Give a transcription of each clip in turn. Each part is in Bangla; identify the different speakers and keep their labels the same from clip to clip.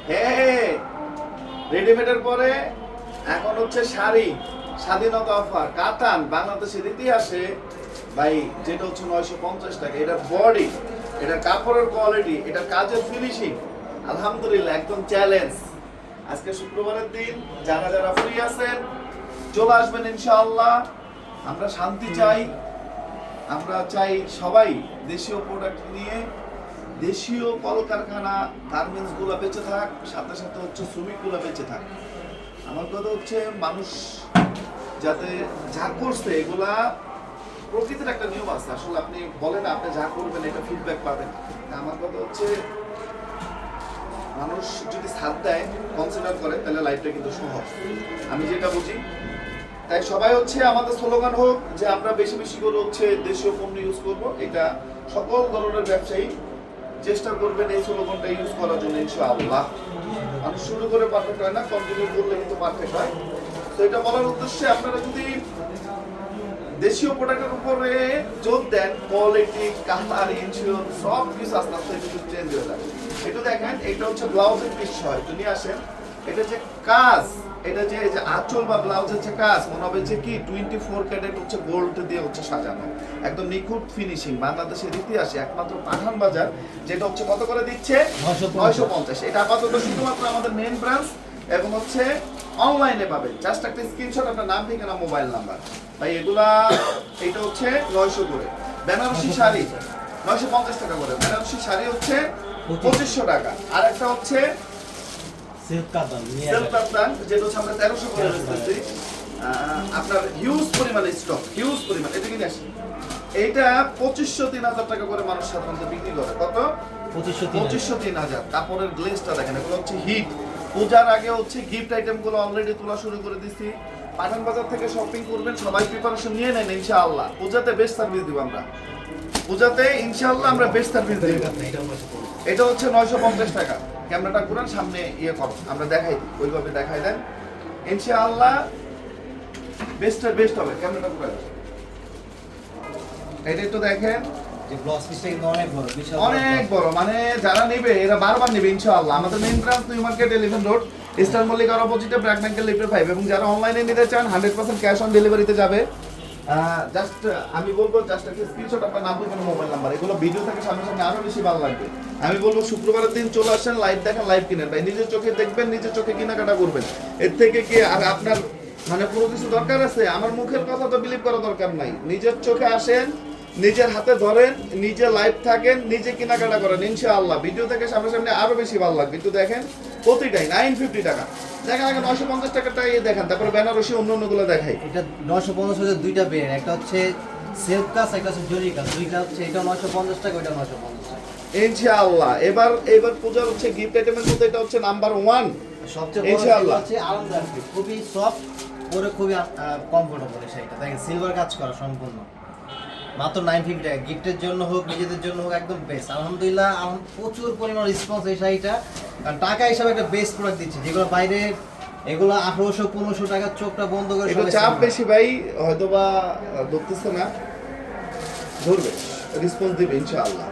Speaker 1: হ্যাঁ, রেডিমেডের পরে এখন হচ্ছে শাড়ি, স্বাধীনতা অফার, কাতান বাংলাদেশের ইতিহাসে ভাই যেটা হচ্ছে 950 টাকা। এটার বডি, এটার কাপড়ের কোয়ালিটি, এটার কাজের ফিনিশিং, আলহামদুলিল্লাহ একদম চ্যালেঞ্জ। আজকে শুক্রবারের দিন, যারা যারা ফ্রি আছেন চলে আসবেন ইনশাআল্লাহ। আমরা শান্তি চাই, আমরা চাই সবাই দেশীয় প্রোডাক্ট নিয়ে দেশীয় কলকারখানা গার্মেন্টস গুলো বেঁচে থাক, সাথে সাথে হচ্ছে শ্রমিক গুলো বেঁচে থাক। আমার কথা হচ্ছে মানুষ যাতে যা করছে এগুলা প্রকৃতির একটা নিয়ম আছে। আসলে আপনি বলেন আপনি যা করবেন এটা ফিডব্যাক পাবেন। আমার কথা হচ্ছে মানুষ যদি সাথ দেয়, কনসিডার করে, তাহলে লাইফটা কিন্তু সহজ, আমি যেটা বুঝি। তাই সবাই হচ্ছে আমাদের স্লোগান হোক যে আমরা বেশি বেশি করে হচ্ছে দেশীয় পণ্য ইউজ করব। এটা সকল ধরনের ব্যবসায়ী চেষ্টা করবেন এই স্লোগানটা ইউজ করার জন্য ইনশাআল্লাহ। মানুষ শুরু করে পারফেক্ট হয় না, কন্টিনিউ করলে কিন্তু পারফেক্ট হয়। তো এটা বলার উদ্দেশ্যে আপনারা যদি দেশীয় প্রোডাক্টের উপরে জোর দেন, কোয়ালিটি, কালার, ইনসিওর সব কিছু আস্তে আস্তে একটু চেঞ্জ হয়ে যাবে। একটু দেখেন, এটা হচ্ছে ব্লাউজের পিস হয়, একটু নিয়ে আসেন। এটা যে কাজ, এটা যে আঁচল বা ব্লাউজের যে কাজ, মনে হবে যে কি 24 ক্যারেট হচ্ছে গোল্ড দিয়ে হচ্ছে সাজানো, একদম নিখুঁত ফিনিশিং। বাংলাদেশের ইতিহাসে একমাত্র পাঠান বাজার যেটা হচ্ছে কত করে দিচ্ছে 950। এটা আপাতত শুধুমাত্র আমাদের মেইন ব্রাঞ্চ এবং হচ্ছে অনলাইনে পাবেন। জাস্ট একটা স্ক্রিনশট, আপনার নাম, ঠিকানা, মোবাইল নাম্বার। ভাই এগুলা এটা হচ্ছে 900 করে। বেনারসি শাড়ি 950 টাকা করে। বেনারসি শাড়ি হচ্ছে 2500 টাকা। আর একটা হচ্ছে
Speaker 2: সিল্ক কাতান
Speaker 1: যেটা হচ্ছে আমরা 1300 করে বেচতেছি। আপনার হিউজ পরিমাণে স্টক, হিউজ পরিমাণ। এটা কিনে আসি, এইটা 2500-3000 টাকা করে মানুষ সাধারণত বিক্রি করে। কত? 2500-3000। কাপড়ের গ্লেজটা দেখেন, এগুলো হচ্ছে হিট। পূজার আগে হচ্ছে গিফট আইটেম গুলো অলরেডি তোলা শুরু করে দিছি। পাঠান বাজার থেকে শপিং করবেন, সবাই প্রিপারেশন নিয়ে নেন ইনশাআল্লাহ। পূজাতে বেস্ট সার্ভিস দিব আমরা, পূজাতে ইনশাআল্লাহ আমরা বেস্ট সার্ভিস দিব। এটা হচ্ছে 950 টাকা। ক্যামেরাটা ঘুরান, সামনে ইয়ে করো, আমরা দেখাই দিই, ওইভাবে দেখাই দেন ইনশাআল্লাহ। বেস্টের বেস্ট হবে। ক্যামেরাটা ঘুরান, এটা একটু দেখেন।
Speaker 2: যে ব্লাউজ পিসটা কিন্তু অনেক বড়, বিশাল
Speaker 1: অনেক বড়, মানে যারা নেবে এরা বারবার নেবে ইনশাআল্লাহ। আমাদের main branch new market 11 road, eastern মল্লিকার অপোজিটে ব্র্যাক ব্যাংকের লিফটে 5। এবং যারা অনলাইনে নিতে চান 100% ক্যাশ অন ডেলিভারিতে যাবে। জাস্ট আমি বলবো জাস্ট একটা স্ক্রিনশট, আপনার নাম, ঠিকানা, মোবাইল নাম্বার। এগুলো ভিডিও থেকে সামনে সামনে আরো বেশি ভালো লাগবে। আমি বলবো শুক্রবারের দিন চলে আসেন, লাইভ দেখেন, লাইভ কিনেন। ভাই নিজের চোখে দেখবেন, নিজের চোখে কেনাকাটা করবেন। এর থেকে কি আর আপনার মানে পুরো কিছু দরকার আছে? আমার মুখের কথা তো বিলিভ করা দরকার নাই। নিজের চোখে আসেন, নিজের হাতে ধরেন, নিজে লাইভ থাকেন, নিজে কেনাকাটা করেন ইনশাআল্লাহ। ভিডিও থেকে সামনে সামনে আরো বেশি ভালো লাগবে। একটু দেখেন, প্রতিটাই 950 টাকা। দেখেন আগে 950 টাকাটা দেখেন, তারপরে বেনারসি অন্য অন্যগুলো দেখাই।
Speaker 2: এটা 950 হাজার দুইটা বের, একটা হচ্ছে সিল্ক কাজ, একটা হচ্ছে জরি কাজ। দুইটা হচ্ছে এটা 950 টাকা, ওইটা 950 টাকা
Speaker 1: ইনশাআল্লাহ। এবার পূজার হচ্ছে গিফট আইটেমের মধ্যে এটা হচ্ছে নাম্বার 1
Speaker 2: সবচেয়ে বড়
Speaker 1: ইনশাআল্লাহ।
Speaker 2: হচ্ছে আরামদায়ক, খুবই সফট, পরে খুবই কমফোর্টেবল। শাড়িটা দেখেন সিলভার কাজ করা সম্পূর্ণ, মাত্র 950 টাকা। গিফটের জন্য হোক, নিজেদের জন্য হোক, একদম বেস্ট। আলহামদুলিল্লাহ প্রচুর পরিমাণ রেসপন্স এই শাড়িটা। কারণ টাকা হিসাবে একটা বেস্ট প্রোডাক্ট দিচ্ছে, যেগুলো বাইরে এগুলো 1800-1500 টাকা। চোখটা বন্ধ করে
Speaker 1: এটা চাপ বেশি ভাই, হয়তো বা ধরতেছে না, ধরবে, রেসপন্স দিবে ইনশাআল্লাহ।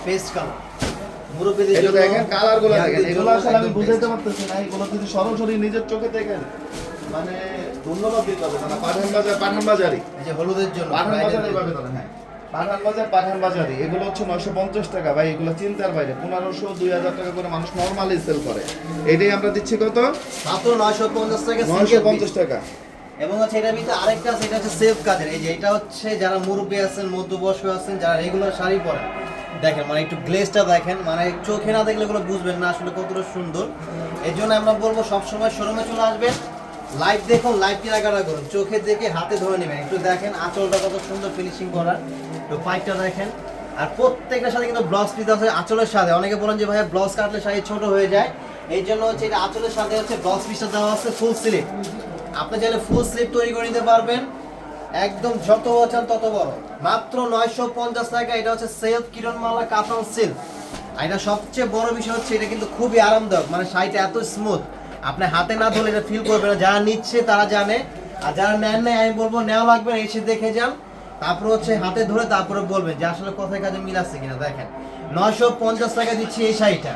Speaker 2: পেস্ট কালার মুরব্বিদের
Speaker 1: এটা
Speaker 2: জন্য,
Speaker 1: দেখেন, কালারগুলো দেখেন,
Speaker 2: ইয়াংদের
Speaker 1: এগুলো
Speaker 2: জন্য
Speaker 1: আসলে আমি
Speaker 2: একদম
Speaker 1: বুঝাইতে
Speaker 2: best।
Speaker 1: পারতেছি না। এগুলো যদি সরাসরি নিজের চোখে দেখেন, মানে ধন্যবাদ দিতে হবে। না পাঠান বাজারি,
Speaker 2: এই যে হলুদের জন্য
Speaker 1: পাঠান
Speaker 2: bridal
Speaker 1: বাজার
Speaker 2: দের
Speaker 1: এইভাবে
Speaker 2: জন্য।
Speaker 1: ধরেন, হ্যাঁ পাঠান বাজারি। এগুলো হচ্ছে 950 টাকা ভাই, এগুলো চিন্তার বাইরে। 1500-2000 টাকা করে মানুষ নরমালি সেল করে। এটাই আমরা দিচ্ছি কত?
Speaker 2: মাত্র 950 টাকা,
Speaker 1: 950 টাকা।
Speaker 2: এবং হচ্ছে এটার ভিতরে আরেকটা আছে, এটা হচ্ছে সেফ কাজের। এই যে এটা হচ্ছে যারা মুরব্বী আছেন, মধ্যবয়স্ক আছেন, যারা রেগুলার শাড়ি পরেন, দেখেন মানে একটু গ্লেজটা দেখেন, মানে চোখে না দেখলে এগুলো বুঝবেন না আসলে কতটা সুন্দর। এই জন্য আমরা বলবো সবসময় শোরুমে চলে আসবেন, লাইভ দেখুন, লাইভ কেনাকাটা করুন, চোখে দেখে হাতে ধরে নেবেন। একটু দেখেন আঁচলটা কত সুন্দর ফিনিশিং করা, একটু পাইপটা দেখেন। আর প্রত্যেকটার সাথে কিন্তু ব্লাউজ পিস আছে আঁচলের সাথে। অনেকে বলেন যে ভাইয়া ব্লাউজ কাটলে শাড়ি ছোট হয়ে যায়, এই জন্য হচ্ছে এটা আঁচলের সাথে হচ্ছে ব্লাউজ পিসটা দেওয়া আছে ফুল স্লিভ। আপনি চাইলে ফুল স্লিভ তৈরি করে নিতে পারবেন, একদম যত চান তত বড়। মাত্র 950 টাকা। এটা হচ্ছে সেলফ কিরণমালা কাতান সিল্ক। আর এটা সবচেয়ে বড় বিষয় হচ্ছে এটা কিন্তু খুবই আরামদায়ক, মানে শাড়িটা এত স্মুথ, আপনি হাতে না ধরলে এটা ফিল করবেন না। যারা নিচ্ছে তারা জানে, আর যারা নেন নাই আমি বলবো নেওয়া লাগবে, এসে দেখে যান। তারপর হচ্ছে হাতে ধরে তারপরে বলবেন যে আসলে কথায় কাজে মিল আছে কিনা। দেখেন 950 টাকা দিচ্ছি এই শাড়িটা।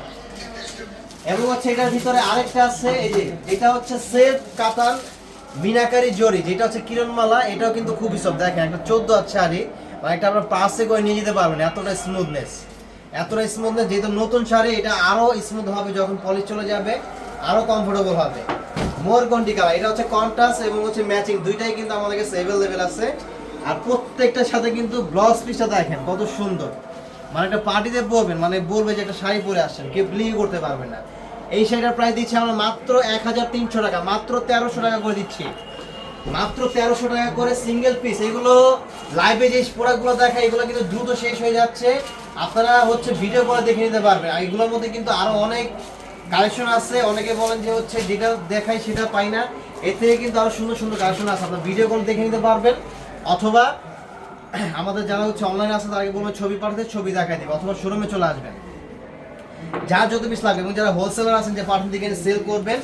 Speaker 2: এবং হচ্ছে এটার ভিতরে আরেকটা আছে, এই যে এটা হচ্ছে সেলফ কাতান মিনাকারি জরি, যেটা হচ্ছে কিরণমালা। এটাও কিন্তু খুবই সফট। দেখেন একটা 14 আছে শাড়ি, মানে একটা আপনার পার্সে করে নিয়ে যেতে পারবেন, এতটা স্মুথনেস, যেহেতু নতুন শাড়ি এটা আরো স্মুথ হবে, যখন পলিশ চলে যাবে আরো কমফোর্টেবল হবে। মোরগন্ডি কালার, এটা হচ্ছে কন্ট্রাস্ট এবং হচ্ছে ম্যাচিং, দুইটাই কিন্তু আমাদের কাছে অ্যাভেলেবেল আছে। আর প্রত্যেকটার সাথে কিন্তু ব্লাউজ পিসটা দেখেন কত সুন্দর, মানে একটা পার্টিতে পরবেন, মানে বলবে যে একটা শাড়ি পরে আসছেন, কেউ বিলিভ করতে পারবে না। এই শাড়িটার প্রাইস দিচ্ছি আমরা মাত্র 1300 টাকা, মাত্র 1300 টাকা করে দিচ্ছি, মাত্র 1300 টাকা করে সিঙ্গেল পিস। এগুলো লাইভে যে প্রোডাক্টগুলো দেখায় এগুলো কিন্তু দ্রুত শেষ হয়ে যাচ্ছে, আপনারা হচ্ছে ভিডিও করে দেখে নিতে পারবেন। আর এগুলোর মধ্যে কিন্তু আরো অনেক কালেকশন আছে। অনেকে বলেন যে হচ্ছে যেটা দেখাই সেটা পাই না, এর থেকে কিন্তু আরো সুন্দর সুন্দর কালেকশন আছে, আপনারা ভিডিও করে দেখে নিতে পারবেন। অথবা আমাদের যারা হচ্ছে অনলাইনে আছে তাদেরকে বলবেন ছবি পাঠাতে, ছবি দেখাই দেবে, অথবা শোরুমে চলে আসবেন, যার যত পিস লাগবে। এবং যারা হোলসেলার আছেন যে পাঠান থেকে সেল করবেন,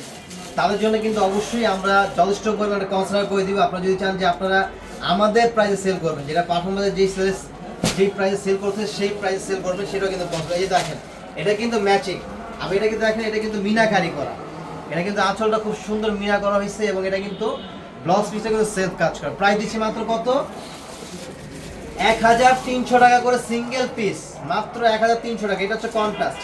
Speaker 2: তাদের জন্য কিন্তু অবশ্যই আমরা যথেষ্ট পরিমাণে কনসিডার করে দিব। আপনারা যদি চান যে আপনারা আমাদের প্রাইসে সেল করবেন, যেটা পাঠান বাজার যেই প্রাইসে সেল করছে সেই প্রাইসে সেল করবেন, সেটাও কিন্তু পসিবল। এই যে দেখেন এটা কিন্তু ম্যাচিং, আপনি এটা কিন্তু দেখেন, এটা কিন্তু মিনাকারি করা, এটা কিন্তু আঁচলটা খুব সুন্দর মিনা করা হয়েছে, এবং এটা কিন্তু ব্লাউজ পিসটা কিন্তু সেলফ কাজ করা। প্রাইস দিচ্ছি মাত্র কত, 1300 টাকা করে সিঙ্গেল পিস, মাত্র 1300 টাকা। এটা হচ্ছে কন্ট্রাস্ট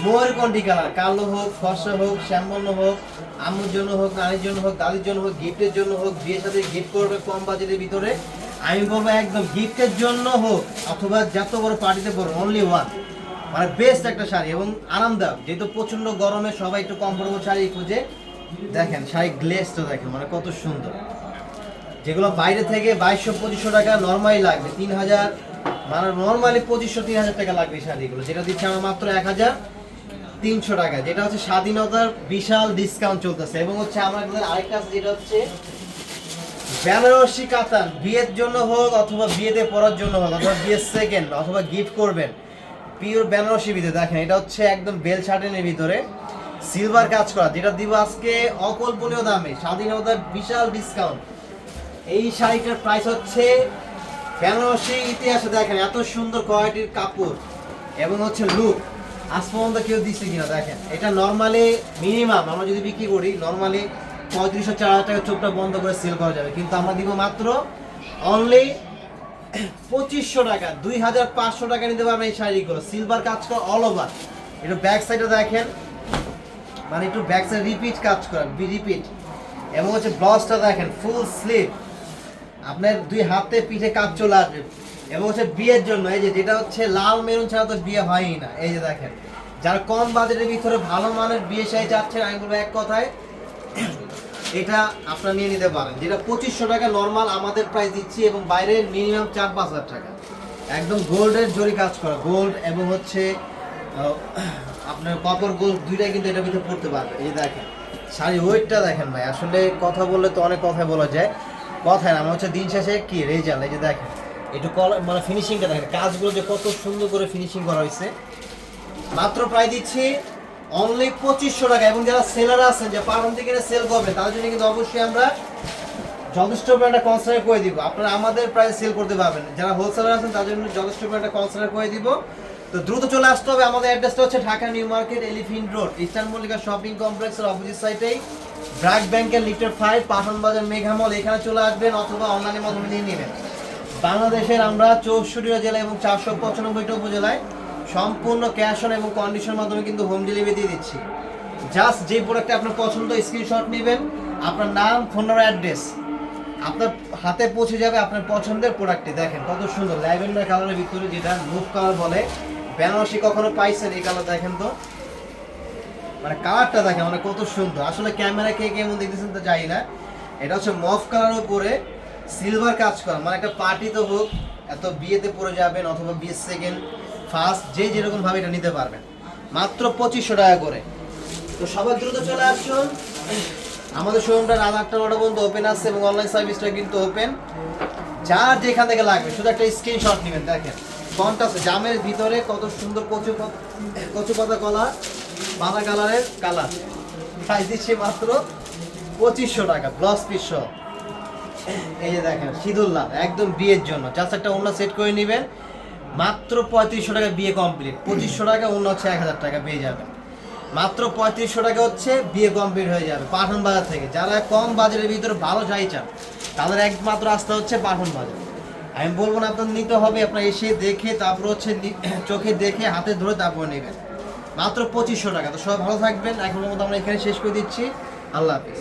Speaker 2: ময়ূরকণ্ঠী কালার, কালো হোক, ফর্সা হোক, শ্যামবর্ণ হোক, আম্মুর জন্য হোক, নানির জন্য হোক, দাদির জন্য হোক, গিফটের জন্য হোক, বিয়ের সাথে গিফট করবে কম বাজেটের ভিতরে, আমি বলবো একদম গিফটের জন্য হোক অথবা যত বড় পার্টিতে পড়ো, অনলি ওয়ান, মানে বেস্ট একটা শাড়ি এবং আরামদায়ক। যেহেতু প্রচন্ড গরমে সবাই একটু কমফোর্টেবল শাড়ি খুঁজে, দেখেন শাড়ি গ্লেজটা দেখেন মানে কত সুন্দর। যেগুলো বাইরে থেকে 2200-2500 টাকা নর্মালি লাগবে, 3000 মানে নর্মালি 2500-3000 টাকা লাগবে এই শাড়িগুলো, যেটা দিচ্ছে আমার মাত্র 1300 টাকা, যেটা হচ্ছে স্বাধীনতার বিশাল ডিসকাউন্ট চলতেছে। এবং হচ্ছে আমাদের আরেকটা আছে যেটা হচ্ছে বেনারসি কাতান, বিয়ের জন্য হোক অথবা বিয়েতে পরার জন্য হোক, অথবা বিয়ের সেকেন্ড অথবা গিফট করবেন, পিওর বেনারসি ভিতরে দেখেন এটা হচ্ছে একদম বেল শার্টেনের ভিতরে সিলভার কাজ করা, যেটা দিব আজকে অকল্পনীয় দামে, স্বাধীনতার বিশাল ডিসকাউন্ট। এই শাড়িটার প্রাইস হচ্ছে বেনারসি ইতিহাসে দেখেন এত সুন্দর কোয়ালিটির কাপড় এবং হচ্ছে লুক আজ পর্যন্ত কেউ দিচ্ছে কিনা দেখেন। এটা নর্মালি মিনিমাম আমরা যদি বিক্রি করি নর্মালি 3500-4000 টাকা চোখটা বন্ধ করে সেল করা যাবে, কিন্তু আমরা দিব মাত্র অনলি 2500 টাকা, 2500 টাকা নিতে পারবেন এই শাড়িগুলো, সিলভার কাজ করা অল ওভার। একটু ব্যাক সাইডে দেখেন, মানে একটু ব্যাক সাইড রিপিট কাজ করা, রিপিট। এবং হচ্ছে ব্লাউজটা দেখেন ফুল স্লিভ, আপনার দুই হাতে পিঠে কাজ চলে আসবে। এবং হচ্ছে বিয়ের জন্য এই যে যেটা হচ্ছে লাল মেরুন ছাড়া তো বিয়ে হয়ই না, এই যে দেখেন যারা কম বাজেটের ভিতরে ভালো মানের বিয়ে শাড়ি চাচ্ছেন, আমি বলবো এক কথায় এটা আপনারা নিয়ে নিতে পারেন, যেটা 2500 টাকা নর্মাল আমাদের প্রাইস দিচ্ছি, এবং বাইরে মিনিমাম 4-5 হাজার টাকা। একদম গোল্ডের জরি কাজ করা, গোল্ড এবং হচ্ছে আপনার কপার গোল্ড দুইটাই কিন্তু এটার ভিতরে পড়তে পারবে। এই দেখেন শাড়ি ওয়েটটা দেখেন ভাই, আসলে কথা বললে তো অনেক কথা বলা যায়, কথায় না আমার হচ্ছে দিন শেষে কি রেজাল্ট। এই যে দেখেন একটু মানে ফিনিশিংটা দেখেন, কাজগুলো যে কত সুন্দর করে ফিনিশিং করা হয়েছে। মাত্র প্রায় দিচ্ছি অনলি 2500 টাকা। এবং যারা সেলার আছেন যে পাঠান থেকে সেল করবেন, তাদের জন্য কিন্তু অবশ্যই আমরা যথেষ্ট পরিমাণে কনসিডার করে দিব, আপনারা আমাদের প্রাইস সেল করতে পারবেন। যারা হোলসেলার আছেন তাদের জন্য যথেষ্ট পরিমাণে কনসিডার করে দিব। তো দ্রুত চলে আসতে হবে, আমাদের অ্যাড্রেসটা হচ্ছে Dhaka new market, elephant road, eastern Mallika shopping কমপ্লেক্সের অপোজিট সাইডেই ব্র্যাক ব্যাংকের লিফটের 5, পাঠান বাজার মেঘা মল, এখানে চলে আসবেন অথবা অনলাইনের মাধ্যমে নিয়ে নেবেন। বাংলাদেশের আমরা 64টা জেলা এবং 495টা উপজেলায় সম্পূর্ণ ক্যাশ অন এবং কন্ডিশনের মাধ্যমে কিন্তু হোম ডেলিভারি দিয়ে দিচ্ছি। জাস্ট যে প্রোডাক্টটা আপনার পছন্দ স্ক্রিনশট নেবেন, আপনার নাম, ফোন নাম্বার, অ্যাড্রেস, আপনার হাতে পৌঁছে যাবে আপনার পছন্দের প্রোডাক্টটি। দেখেন কত সুন্দর ল্যাভেন্ডার কালারের ভিতরে, যেটা মুভ কালার বলে, বেনারসি কখনো পাইছেন এই কালার দেখেন তো, মানে কালারটা দেখেন মানে কত সুন্দর। আসলে ক্যামেরা কে কেমন দেখতেছেন তো জানি না, এটা হচ্ছে মফ কালারের উপরে সিলভার কাজ করা, মানে একটা পার্টি তো হোক, এত বিয়েতে পরে যাবেন অথবা বিয়ের সেকেন্ড ফার্স্ট যে যেরকম ভাবে এটা নিতে পারবেন, মাত্র 2500 টাকা করে। তো সবাই দ্রুত চলে আসুন, আমাদের শোরুমটা রাত 8টা-9টা পর্যন্ত ওপেন আছে এবং অনলাইন সার্ভিসটা কিন্তু ওপেন। যার যেখান থেকে লাগবে শুধু একটা স্ক্রিনশট নেবেন। দেখেন কন্ট্রাস্ট জামের ভিতরে কত সুন্দর কচু পাতা কলা পাতা কালারের কালার, প্রাইস দিচ্ছি মাত্র 2500 টাকা ব্লাউজ পিস সহ। এই যে দেখেন সিঁদুর লাল একদম বিয়ের জন্য জাস্ট একটা ওড়না সেট করে নেবেন, মাত্র 3500 টাকা বিয়ে কমপ্লিট। 2500 টাকা ওড়না হচ্ছে 1000 টাকা পেয়ে যাবেন। মাত্র 3500 টাকা হচ্ছে বিয়ে কমপ্লিট হয়ে যাবে পাঠান বাজার থেকে। যারা কম বাজারের ভিতরে ভালো শাড়ি চান তাদের একমাত্র রাস্তা হচ্ছে পাঠান বাজার। আমি বলবো না আপনার নিতে হবে, আপনার এসে দেখে তারপর হচ্ছে চোখে দেখে হাতে ধরে তারপর নেবেন। মাত্র 2500 টাকা। তো সবাই ভালো থাকবেন। এখন মতো আমরা এখানে শেষ করে দিচ্ছি। আল্লাহ হাফিজ।